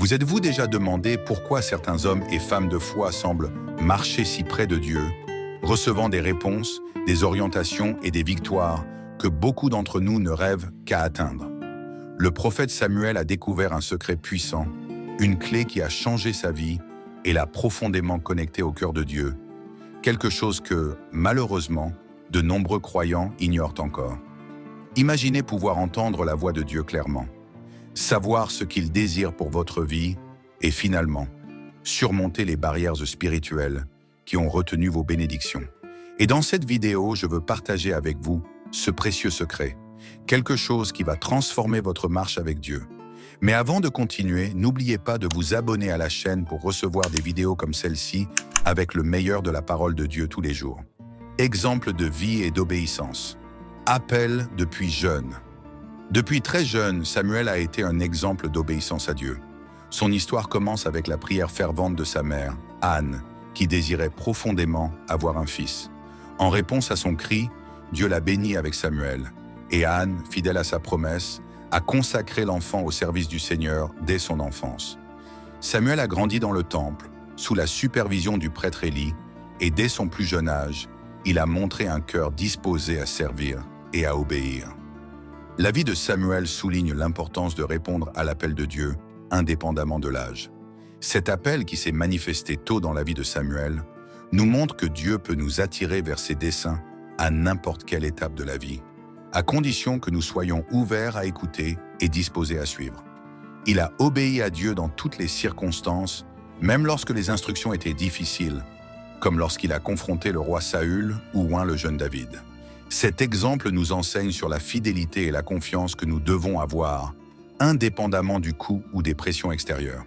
Vous êtes-vous déjà demandé pourquoi certains hommes et femmes de foi semblent marcher si près de Dieu, recevant des réponses, des orientations et des victoires que beaucoup d'entre nous ne rêvent qu'à atteindre? Le prophète Samuel a découvert un secret puissant, une clé qui a changé sa vie et l'a profondément connecté au cœur de Dieu, quelque chose que, malheureusement, de nombreux croyants ignorent encore. Imaginez pouvoir entendre la voix de Dieu clairement, savoir ce qu'il désire pour votre vie et finalement, surmonter les barrières spirituelles qui ont retenu vos bénédictions. Et dans cette vidéo, je veux partager avec vous ce précieux secret, quelque chose qui va transformer votre marche avec Dieu. Mais avant de continuer, n'oubliez pas de vous abonner à la chaîne pour recevoir des vidéos comme celle-ci avec le meilleur de la parole de Dieu tous les jours. Exemple de vie et d'obéissance. Appel depuis jeune. Depuis très jeune, Samuel a été un exemple d'obéissance à Dieu. Son histoire commence avec la prière fervente de sa mère, Anne, qui désirait profondément avoir un fils. En réponse à son cri, Dieu l'a béni avec Samuel. Et Anne, fidèle à sa promesse, a consacré l'enfant au service du Seigneur dès son enfance. Samuel a grandi dans le temple, sous la supervision du prêtre Élie, et dès son plus jeune âge, il a montré un cœur disposé à servir et à obéir. La vie de Samuel souligne l'importance de répondre à l'appel de Dieu, indépendamment de l'âge. Cet appel qui s'est manifesté tôt dans la vie de Samuel nous montre que Dieu peut nous attirer vers ses desseins à n'importe quelle étape de la vie, à condition que nous soyons ouverts à écouter et disposés à suivre. Il a obéi à Dieu dans toutes les circonstances, même lorsque les instructions étaient difficiles, comme lorsqu'il a confronté le roi Saül ou oint le jeune David. Cet exemple nous enseigne sur la fidélité et la confiance que nous devons avoir, indépendamment du coût ou des pressions extérieures.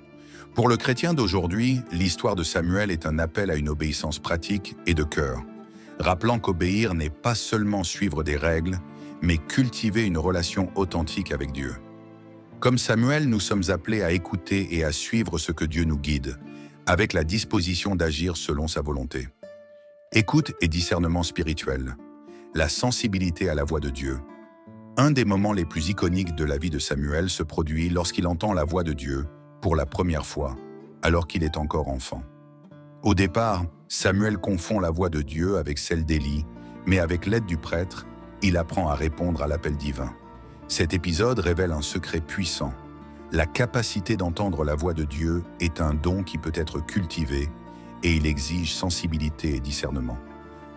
Pour le chrétien d'aujourd'hui, l'histoire de Samuel est un appel à une obéissance pratique et de cœur, rappelant qu'obéir n'est pas seulement suivre des règles, mais cultiver une relation authentique avec Dieu. Comme Samuel, nous sommes appelés à écouter et à suivre ce que Dieu nous guide, avec la disposition d'agir selon sa volonté. Écoute et discernement spirituel. La sensibilité à la voix de Dieu. Un des moments les plus iconiques de la vie de Samuel se produit lorsqu'il entend la voix de Dieu pour la première fois, alors qu'il est encore enfant. Au départ, Samuel confond la voix de Dieu avec celle d'Élie, mais avec l'aide du prêtre, il apprend à répondre à l'appel divin. Cet épisode révèle un secret puissant. La capacité d'entendre la voix de Dieu est un don qui peut être cultivé et il exige sensibilité et discernement.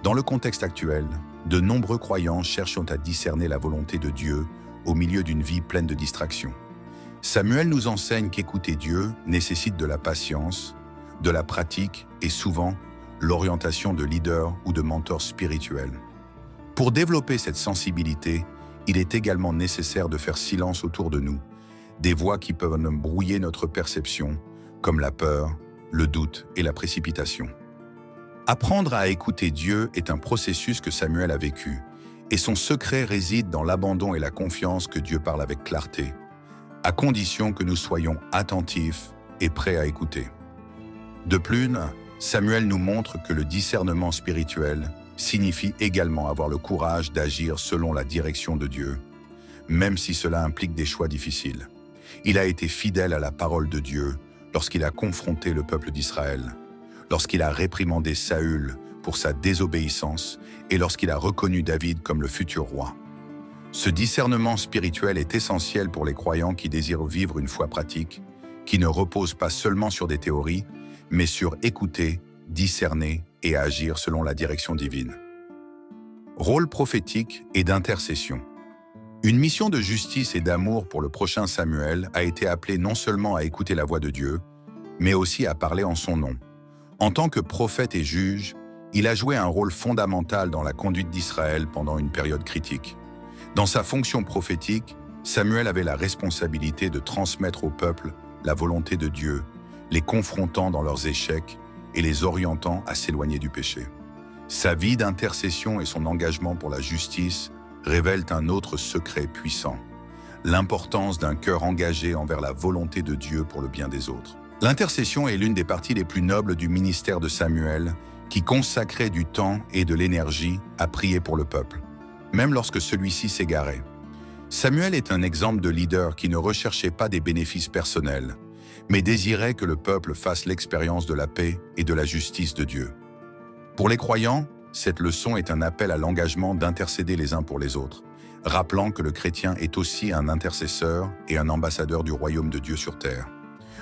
Dans le contexte actuel, de nombreux croyants cherchent à discerner la volonté de Dieu au milieu d'une vie pleine de distractions. Samuel nous enseigne qu'écouter Dieu nécessite de la patience, de la pratique et souvent l'orientation de leaders ou de mentors spirituels. Pour développer cette sensibilité, il est également nécessaire de faire silence autour de nous, des voix qui peuvent brouiller notre perception, comme la peur, le doute et la précipitation. Apprendre à écouter Dieu est un processus que Samuel a vécu, et son secret réside dans l'abandon et la confiance que Dieu parle avec clarté, à condition que nous soyons attentifs et prêts à écouter. De plus, Samuel nous montre que le discernement spirituel signifie également avoir le courage d'agir selon la direction de Dieu, même si cela implique des choix difficiles. Il a été fidèle à la parole de Dieu lorsqu'il a confronté le peuple d'Israël, lorsqu'il a réprimandé Saül pour sa désobéissance et lorsqu'il a reconnu David comme le futur roi. Ce discernement spirituel est essentiel pour les croyants qui désirent vivre une foi pratique, qui ne repose pas seulement sur des théories, mais sur écouter, discerner et agir selon la direction divine. Rôle prophétique et d'intercession. Une mission de justice et d'amour pour le prochain Samuel a été appelée non seulement à écouter la voix de Dieu, mais aussi à parler en son nom. En tant que prophète et juge, il a joué un rôle fondamental dans la conduite d'Israël pendant une période critique. Dans sa fonction prophétique, Samuel avait la responsabilité de transmettre au peuple la volonté de Dieu, les confrontant dans leurs échecs et les orientant à s'éloigner du péché. Sa vie d'intercession et son engagement pour la justice révèlent un autre secret puissant, l'importance d'un cœur engagé envers la volonté de Dieu pour le bien des autres. L'intercession est l'une des parties les plus nobles du ministère de Samuel, qui consacrait du temps et de l'énergie à prier pour le peuple, même lorsque celui-ci s'égarait. Samuel est un exemple de leader qui ne recherchait pas des bénéfices personnels, mais désirait que le peuple fasse l'expérience de la paix et de la justice de Dieu. Pour les croyants, cette leçon est un appel à l'engagement d'intercéder les uns pour les autres, rappelant que le chrétien est aussi un intercesseur et un ambassadeur du royaume de Dieu sur terre.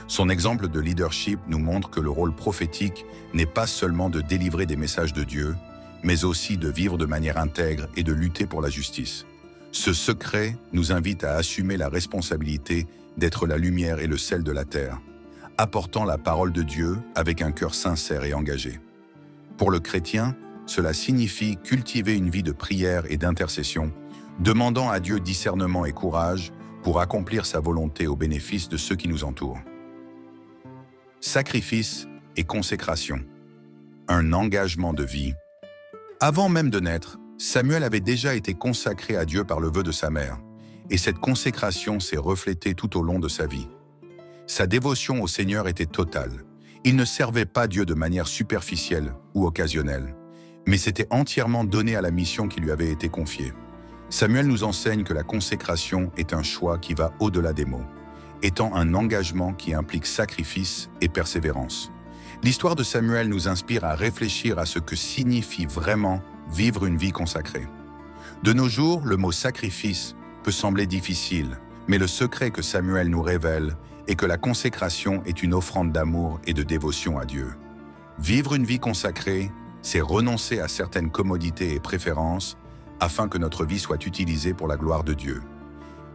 Son exemple de leadership nous montre que le rôle prophétique n'est pas seulement de délivrer des messages de Dieu, mais aussi de vivre de manière intègre et de lutter pour la justice. Ce secret nous invite à assumer la responsabilité d'être la lumière et le sel de la terre, apportant la parole de Dieu avec un cœur sincère et engagé. Pour le chrétien, cela signifie cultiver une vie de prière et d'intercession, demandant à Dieu discernement et courage pour accomplir sa volonté au bénéfice de ceux qui nous entourent. Sacrifice et consécration. Un engagement de vie. Avant même de naître, Samuel avait déjà été consacré à Dieu par le vœu de sa mère, et cette consécration s'est reflétée tout au long de sa vie. Sa dévotion au Seigneur était totale. Il ne servait pas Dieu de manière superficielle ou occasionnelle, mais s'était entièrement donné à la mission qui lui avait été confiée. Samuel nous enseigne que la consécration est un choix qui va au-delà des mots, étant un engagement qui implique sacrifice et persévérance. L'histoire de Samuel nous inspire à réfléchir à ce que signifie vraiment vivre une vie consacrée. De nos jours, le mot sacrifice peut sembler difficile, mais le secret que Samuel nous révèle est que la consécration est une offrande d'amour et de dévotion à Dieu. Vivre une vie consacrée, c'est renoncer à certaines commodités et préférences afin que notre vie soit utilisée pour la gloire de Dieu.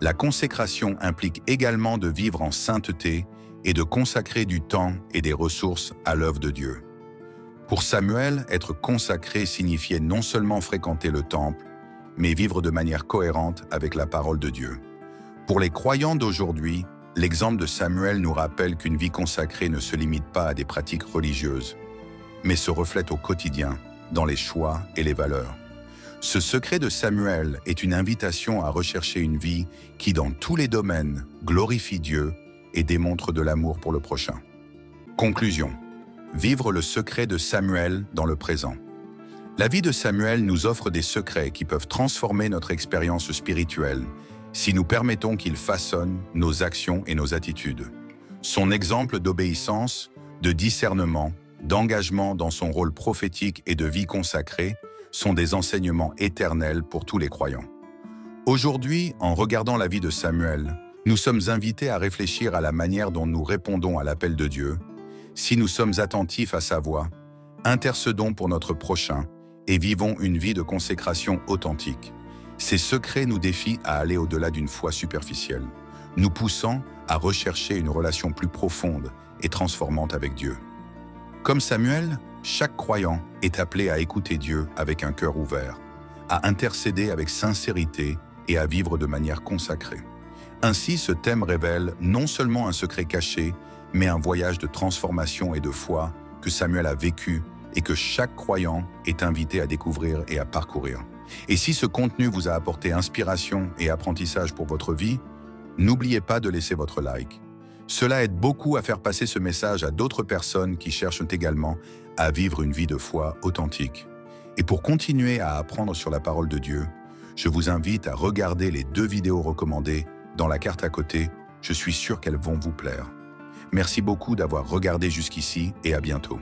La consécration implique également de vivre en sainteté et de consacrer du temps et des ressources à l'œuvre de Dieu. Pour Samuel, être consacré signifiait non seulement fréquenter le temple, mais vivre de manière cohérente avec la parole de Dieu. Pour les croyants d'aujourd'hui, l'exemple de Samuel nous rappelle qu'une vie consacrée ne se limite pas à des pratiques religieuses, mais se reflète au quotidien, dans les choix et les valeurs. Ce secret de Samuel est une invitation à rechercher une vie qui, dans tous les domaines, glorifie Dieu et démontre de l'amour pour le prochain. Conclusion. Vivre le secret de Samuel dans le présent. La vie de Samuel nous offre des secrets qui peuvent transformer notre expérience spirituelle si nous permettons qu'il façonne nos actions et nos attitudes. Son exemple d'obéissance, de discernement, d'engagement dans son rôle prophétique et de vie consacrée sont des enseignements éternels pour tous les croyants. Aujourd'hui, en regardant la vie de Samuel, nous sommes invités à réfléchir à la manière dont nous répondons à l'appel de Dieu. Si nous sommes attentifs à sa voix, intercédons pour notre prochain et vivons une vie de consécration authentique. Ces secrets nous défient à aller au-delà d'une foi superficielle, nous poussant à rechercher une relation plus profonde et transformante avec Dieu. Comme Samuel, chaque croyant est appelé à écouter Dieu avec un cœur ouvert, à intercéder avec sincérité et à vivre de manière consacrée. Ainsi, ce thème révèle non seulement un secret caché, mais un voyage de transformation et de foi que Samuel a vécu et que chaque croyant est invité à découvrir et à parcourir. Et si ce contenu vous a apporté inspiration et apprentissage pour votre vie, n'oubliez pas de laisser votre like. Cela aide beaucoup à faire passer ce message à d'autres personnes qui cherchent également à vivre une vie de foi authentique. Et pour continuer à apprendre sur la parole de Dieu, je vous invite à regarder les 2 vidéos recommandées dans la carte à côté. Je suis sûr qu'elles vont vous plaire. Merci beaucoup d'avoir regardé jusqu'ici et à bientôt.